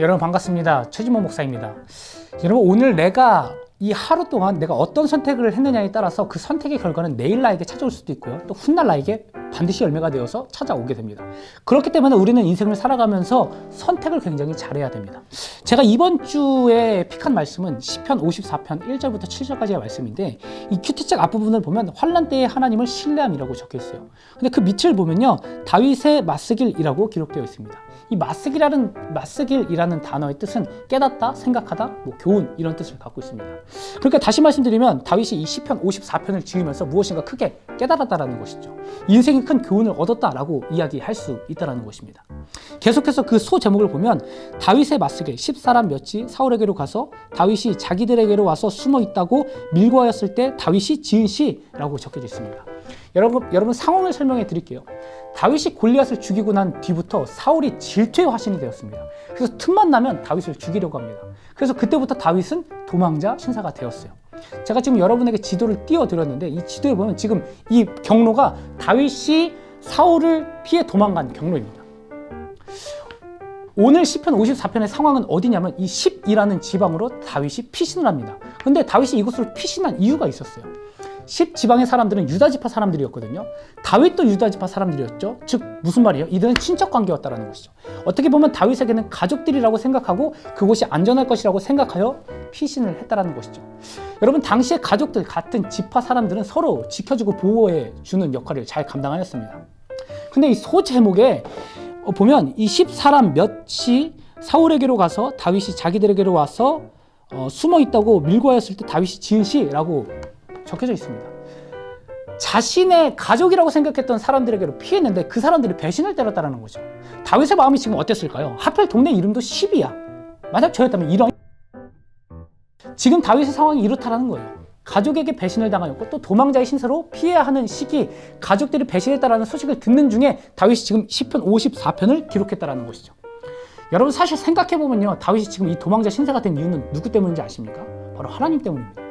여러분 반갑습니다. 최진모 목사입니다. 여러분 오늘 내가 이 하루 동안 내가 어떤 선택을 했느냐에 따라서 그 선택의 결과는 내일 나에게 찾아올 수도 있고요. 또 훗날 나에게 반드시 열매가 되어서 찾아오게 됩니다. 그렇기 때문에 우리는 인생을 살아가면서 선택을 굉장히 잘해야 됩니다. 제가 이번 주에 픽한 말씀은 시편 54편 1절부터 7절까지의 말씀인데 이 큐티책 앞부분을 보면 환난 때에 하나님을 신뢰함이라고 적혀 있어요. 근데 그 밑을 보면요. 다윗의 맞쓰길이라고 기록되어 있습니다. 이 맞쓰길이라는 단어의 뜻은 깨닫다, 생각하다, 교훈 이런 뜻을 갖고 있습니다. 그러니까 다시 말씀드리면 다윗이 이 시편 54편을 지으면서 무엇인가 크게 깨달았다라는 것이죠. 인생의 큰 교훈을 얻었다라고 이야기할 수 있다는 것입니다. 계속해서 그 소 제목을 보면 다윗의 맞쓰길 10사람 몇이 사울에게로 가서 다윗이 자기들에게로 와서 숨어 있다고 밀고 하였을 때 다윗이 지은 시라고 적혀져 있습니다. 여러분 상황을 설명해 드릴게요. 다윗이 골리앗을 죽이고 난 뒤부터 사울이 질투의 화신이 되었습니다. 그래서 틈만 나면 다윗을 죽이려고 합니다. 그래서 그때부터 다윗은 도망자 신사가 되었어요. 제가 지금 여러분에게 지도를 띄워드렸는데 이 지도에 보면 지금 이 경로가 다윗이 사울을 피해 도망간 경로입니다. 오늘 시편 54편의 상황은 어디냐면 이 10이라는 지방으로 다윗이 피신을 합니다. 근데 다윗이 이곳으로 피신한 이유가 있었어요. 10지방의 사람들은 유다지파 사람들이었거든요. 다윗도 유다지파 사람들이었죠. 즉 무슨 말이에요? 이들은 친척 관계였다는 것이죠. 어떻게 보면 다윗에게는 가족들이라고 생각하고 그곳이 안전할 것이라고 생각하여 피신을 했다는 것이죠. 여러분 당시에 가족들 같은 지파 사람들은 서로 지켜주고 보호해 주는 역할을 잘 감당하였습니다. 근데 이 소 제목에 보면 이 10사람 몇이 사울에게로 가서 다윗이 자기들에게로 와서 숨어 있다고 밀고 하였을 때 다윗이 지은 시라고 적혀져 있습니다. 자신의 가족이라고 생각했던 사람들에게로 피했는데 그 사람들이 배신을 때렸다는 거죠. 다윗의 마음이 지금 어땠을까요? 하필 동네 이름도 10이야. 만약 저였다면 이런 지금 다윗의 상황이 이렇다라는 거예요. 가족에게 배신을 당하였고 또 도망자의 신세로 피해야 하는 시기 가족들이 배신했다라는 소식을 듣는 중에 다윗이 지금 시편 54편을 기록했다라는 것이죠. 여러분 사실 생각해보면요. 다윗이 지금 이 도망자 신세가 된 이유는 누구 때문인지 아십니까? 바로 하나님 때문입니다.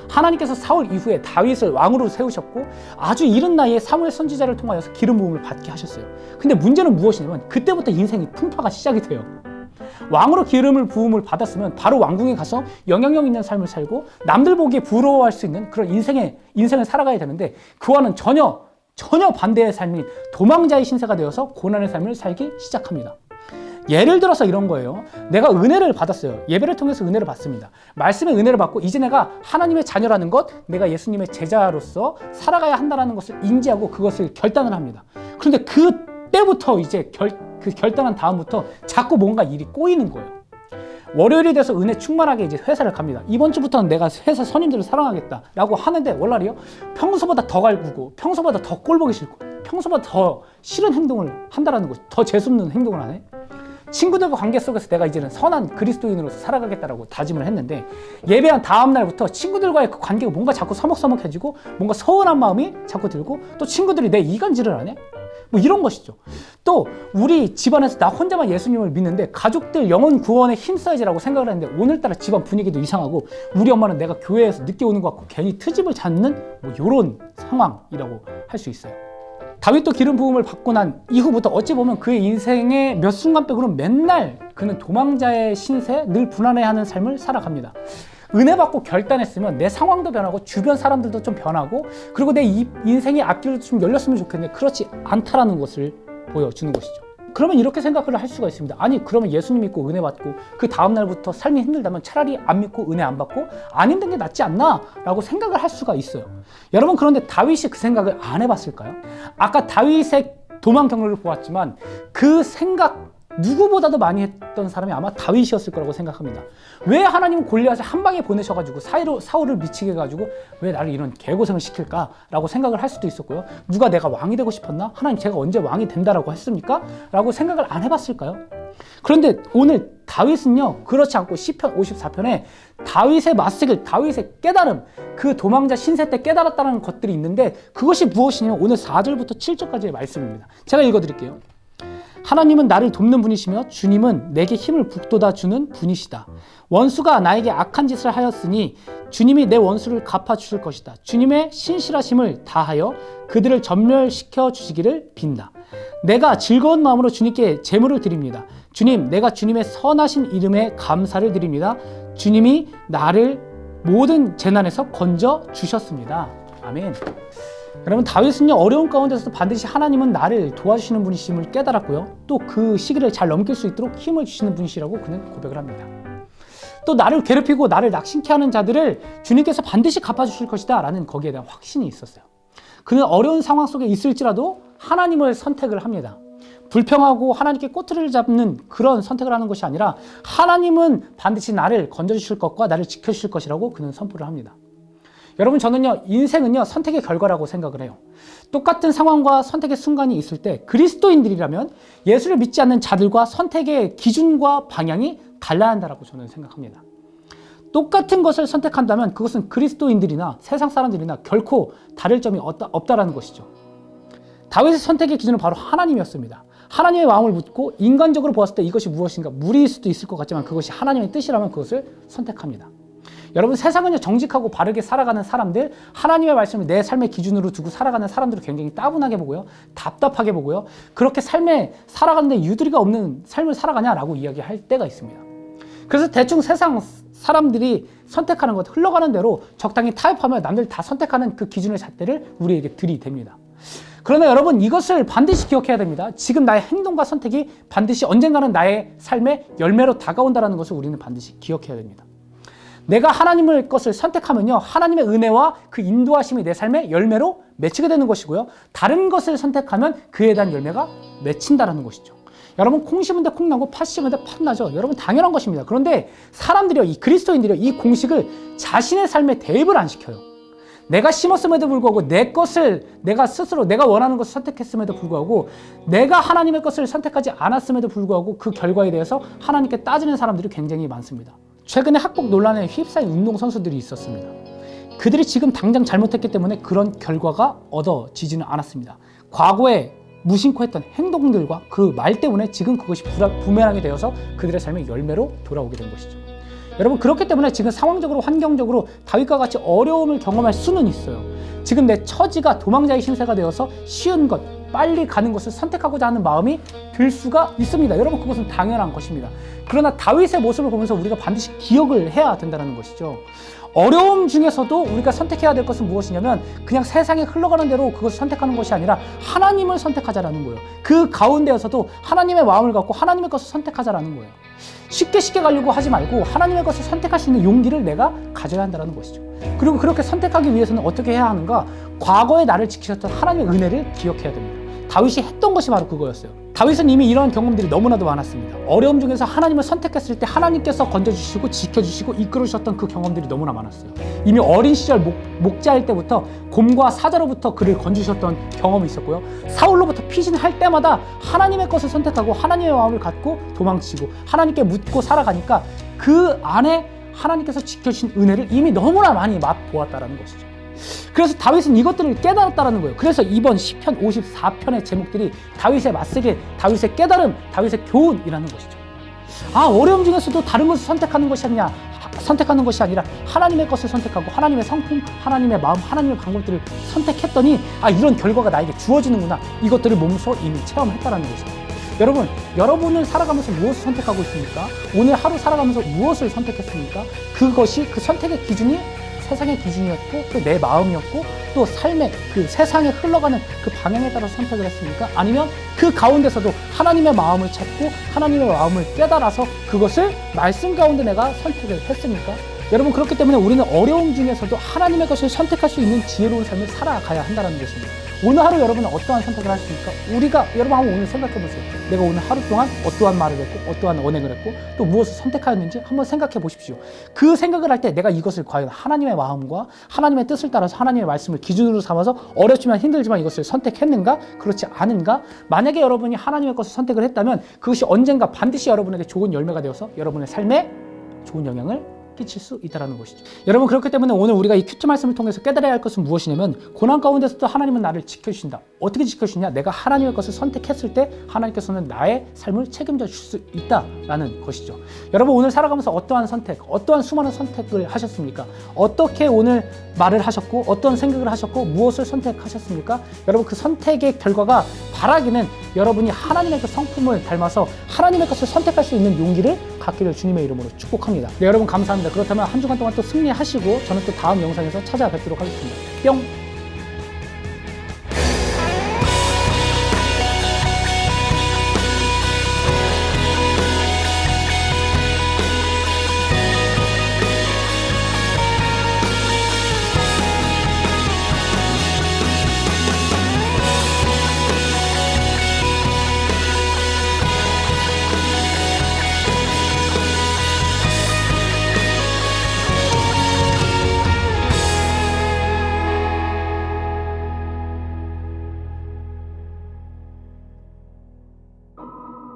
하나님께서 사울 이후에 다윗을 왕으로 세우셨고 아주 이른 나이에 사무엘 선지자를 통하여서 기름 부음을 받게 하셨어요. 근데 문제는 무엇이냐면 그때부터 인생이 풍파가 시작이 돼요. 왕으로 기름을 부음을 받았으면 바로 왕궁에 가서 영향력 있는 삶을 살고 남들 보기에 부러워할 수 있는 그런 인생을 살아가야 되는데 그와는 전혀 반대의 삶인 도망자의 신세가 되어서 고난의 삶을 살기 시작합니다. 예를 들어서 이런 거예요. 내가 은혜를 받았어요. 예배를 통해서 은혜를 받습니다. 말씀의 은혜를 받고 이제 내가 하나님의 자녀라는 것, 내가 예수님의 제자로서 살아가야 한다는 것을 인지하고 그것을 결단을 합니다. 그런데 그때부터 이제 그 결단한 다음부터 자꾸 뭔가 일이 꼬이는 거예요. 월요일이 돼서 은혜 충만하게 이제 회사를 갑니다. 이번 주부터는 내가 회사 선임들을 사랑하겠다라고 하는데 월날이요. 평소보다 더 갈구고 평소보다 더 꼴보기 싫고 평소보다 더 싫은 행동을 한다라는 거죠. 더 재수없는 행동을 하네. 친구들과 관계 속에서 내가 이제는 선한 그리스도인으로서 살아가겠다라고 다짐을 했는데 예배한 다음 날부터 친구들과의 그 관계가 뭔가 자꾸 서먹서먹해지고 뭔가 서운한 마음이 자꾸 들고 또 친구들이 내 이간질을 하네? 이런 것이죠. 또 우리 집안에서 나 혼자만 예수님을 믿는데 가족들 영혼 구원에 힘써야지라고 생각을 했는데 오늘따라 집안 분위기도 이상하고 우리 엄마는 내가 교회에서 늦게 오는 것 같고 괜히 트집을 잡는 이런 상황이라고 할 수 있어요. 다윗도 기름 부음을 받고 난 이후부터 어찌 보면 그의 인생의 몇 순간 빼고는 맨날 그는 도망자의 신세, 늘 불안해하는 삶을 살아갑니다. 은혜 받고 결단했으면 내 상황도 변하고 주변 사람들도 좀 변하고 그리고 내 인생의 앞길도 좀 열렸으면 좋겠는데 그렇지 않다라는 것을 보여주는 것이죠. 그러면 이렇게 생각을 할 수가 있습니다. 아니 그러면 예수님 믿고 은혜 받고 그 다음 날부터 삶이 힘들다면 차라리 안 믿고 은혜 안 받고 안 힘든 게 낫지 않나? 라고 생각을 할 수가 있어요. 여러분 그런데 다윗이 그 생각을 안 해봤을까요? 아까 다윗의 도망 경로를 보았지만 그 생각 누구보다도 많이 했던 사람이 아마 다윗이었을 거라고 생각합니다. 왜 하나님은 골리앗을 한 방에 보내셔가지고 사울을 미치게 해가지고 왜 나를 이런 개고생을 시킬까라고 생각을 할 수도 있었고요. 누가 내가 왕이 되고 싶었나? 하나님 제가 언제 왕이 된다라고 했습니까? 라고 생각을 안 해봤을까요? 그런데 오늘 다윗은요 그렇지 않고 시편 54편에 다윗의 맞쓰길, 다윗의 깨달음, 그 도망자 신세 때 깨달았다는 것들이 있는데 그것이 무엇이냐면 오늘 4절부터 7절까지의 말씀입니다. 제가 읽어드릴게요. 하나님은 나를 돕는 분이시며 주님은 내게 힘을 북돋아 주는 분이시다. 원수가 나에게 악한 짓을 하였으니 주님이 내 원수를 갚아주실 것이다. 주님의 신실하심을 다하여 그들을 전멸시켜 주시기를 빈다. 내가 즐거운 마음으로 주님께 제물을 드립니다. 주님, 내가 주님의 선하신 이름에 감사를 드립니다. 주님이 나를 모든 재난에서 건져 주셨습니다. 아멘. 여러분, 다윗은요, 어려운 가운데서도 반드시 하나님은 나를 도와주시는 분이심을 깨달았고요. 또 그 시기를 잘 넘길 수 있도록 힘을 주시는 분이시라고 그는 고백을 합니다. 또 나를 괴롭히고 나를 낙심케 하는 자들을 주님께서 반드시 갚아주실 것이다 라는 거기에 대한 확신이 있었어요. 그는 어려운 상황 속에 있을지라도 하나님을 선택을 합니다. 불평하고 하나님께 꼬투리를 잡는 그런 선택을 하는 것이 아니라 하나님은 반드시 나를 건져주실 것과 나를 지켜주실 것이라고 그는 선포를 합니다. 여러분, 저는요, 인생은요, 선택의 결과라고 생각을 해요. 똑같은 상황과 선택의 순간이 있을 때 그리스도인들이라면 예수를 믿지 않는 자들과 선택의 기준과 방향이 달라야 한다고 저는 생각합니다. 똑같은 것을 선택한다면 그것은 그리스도인들이나 세상 사람들이나 결코 다를 점이 없다라는 것이죠. 다윗의 선택의 기준은 바로 하나님이었습니다. 하나님의 마음을 묻고 인간적으로 보았을 때 이것이 무엇인가 무리일 수도 있을 것 같지만 그것이 하나님의 뜻이라면 그것을 선택합니다. 여러분, 세상은요, 정직하고 바르게 살아가는 사람들, 하나님의 말씀을 내 삶의 기준으로 두고 살아가는 사람들을 굉장히 따분하게 보고요, 답답하게 보고요, 그렇게 삶에 살아가는데 유두리가 없는 삶을 살아가냐라고 이야기할 때가 있습니다. 그래서 대충 세상 사람들이 선택하는 것, 흘러가는 대로 적당히 타협하며 남들 다 선택하는 그 기준의 잣대를 우리에게 들이댑니다. 그러나 여러분, 이것을 반드시 기억해야 됩니다. 지금 나의 행동과 선택이 반드시 언젠가는 나의 삶의 열매로 다가온다는 것을 우리는 반드시 기억해야 됩니다. 내가 하나님의 것을 선택하면요, 하나님의 은혜와 그 인도하심이 내 삶의 열매로 맺히게 되는 것이고요, 다른 것을 선택하면 그에 대한 열매가 맺힌다는 것이죠. 여러분, 콩 심은 데 콩 나고 팥 심은 데 팥 나죠. 여러분, 당연한 것입니다. 그런데 사람들이요, 이 그리스도인들이요, 이 공식을 자신의 삶에 대입을 안 시켜요. 내가 심었음에도 불구하고 내 것을 내가 스스로 내가 원하는 것을 선택했음에도 불구하고 내가 하나님의 것을 선택하지 않았음에도 불구하고 그 결과에 대해서 하나님께 따지는 사람들이 굉장히 많습니다. 최근에 학폭 논란에 휩싸인 운동선수들이 있었습니다. 그들이 지금 당장 잘못했기 때문에 그런 결과가 얻어지지는 않았습니다. 과거에 무심코 했던 행동들과 그 말 때문에 지금 그것이 부메랑이 되어서 그들의 삶의 열매로 돌아오게 된 것이죠. 여러분, 그렇기 때문에 지금 상황적으로 환경적으로 다윗과 같이 어려움을 경험할 수는 있어요. 지금 내 처지가 도망자의 신세가 되어서 쉬운 것, 빨리 가는 것을 선택하고자 하는 마음이 들 수가 있습니다. 여러분, 그것은 당연한 것입니다. 그러나 다윗의 모습을 보면서 우리가 반드시 기억을 해야 된다는 것이죠. 어려움 중에서도 우리가 선택해야 될 것은 무엇이냐면 그냥 세상에 흘러가는 대로 그것을 선택하는 것이 아니라 하나님을 선택하자라는 거예요. 그 가운데에서도 하나님의 마음을 갖고 하나님의 것을 선택하자라는 거예요. 쉽게 가려고 하지 말고 하나님의 것을 선택할 수 있는 용기를 내가 가져야 한다는 것이죠. 그리고 그렇게 선택하기 위해서는 어떻게 해야 하는가? 과거에 나를 지키셨던 하나님의 은혜를 기억해야 됩니다. 다윗이 했던 것이 바로 그거였어요. 다윗은 이미 이러한 경험들이 너무나도 많았습니다. 어려움 중에서 하나님을 선택했을 때 하나님께서 건져주시고 지켜주시고 이끌어주셨던 그 경험들이 너무나 많았어요. 이미 어린 시절 목자일 때부터 곰과 사자로부터 그를 건지셨던 경험이 있었고요. 사울로부터 피신할 때마다 하나님의 것을 선택하고 하나님의 마음을 갖고 도망치고 하나님께 묻고 살아가니까 그 안에 하나님께서 지켜주신 은혜를 이미 너무나 많이 맛보았다는 것이죠. 그래서 다윗은 이것들을 깨달았다는 거예요. 그래서 이번 시편 54편의 제목들이 다윗의 맞세길, 다윗의 깨달음, 다윗의 교훈이라는 것이죠. 어려움 중에서도 다른 것을 선택하는 것이 아니라 하나님의 것을 선택하고 하나님의 성품, 하나님의 마음, 하나님의 방법들을 선택했더니 이런 결과가 나에게 주어지는구나. 이것들을 몸소 이미 체험했다는 것이죠. 여러분, 여러분을 살아가면서 무엇을 선택하고 있습니까? 오늘 하루 살아가면서 무엇을 선택했습니까? 그것이 그 선택의 기준이 세상의 기준이었고 또 내 마음이었고 또 삶의 그 세상에 흘러가는 그 방향에 따라서 선택을 했습니까? 아니면 그 가운데서도 하나님의 마음을 찾고 하나님의 마음을 깨달아서 그것을 말씀 가운데 내가 선택을 했습니까? 여러분, 그렇기 때문에 우리는 어려움 중에서도 하나님의 것을 선택할 수 있는 지혜로운 삶을 살아가야 한다는 것입니다. 오늘 하루 여러분은 어떠한 선택을 하십니까? 여러분 한번 오늘 생각해 보세요. 내가 오늘 하루 동안 어떠한 말을 했고 어떠한 언행을 했고 또 무엇을 선택하였는지 한번 생각해 보십시오. 그 생각을 할 때 내가 이것을 과연 하나님의 마음과 하나님의 뜻을 따라서 하나님의 말씀을 기준으로 삼아서 어렵지만 힘들지만 이것을 선택했는가? 그렇지 않은가? 만약에 여러분이 하나님의 것을 선택을 했다면 그것이 언젠가 반드시 여러분에게 좋은 열매가 되어서 여러분의 삶에 좋은 영향을 끼칠 수 있다는 것이죠. 여러분, 그렇기 때문에 오늘 우리가 이 큐티 말씀을 통해서 깨달아야 할 것은 무엇이냐면, 고난 가운데서도 하나님은 나를 지켜주신다. 어떻게 지켜주시냐? 내가 하나님의 것을 선택했을 때 하나님께서는 나의 삶을 책임져 줄 수 있다라는 것이죠. 여러분, 오늘 살아가면서 어떠한 선택, 어떠한 수많은 선택을 하셨습니까? 어떻게 오늘 말을 하셨고, 어떤 생각을 하셨고, 무엇을 선택하셨습니까? 여러분, 그 선택의 결과가 바라기는 여러분이 하나님의 그 성품을 닮아서 하나님의 것을 선택할 수 있는 용기를 갖기를 주님의 이름으로 축복합니다. 네, 여러분 감사합니다. 그렇다면 한 주간 동안 또 승리하시고, 저는 또 다음 영상에서 찾아뵙도록 하겠습니다. 뿅!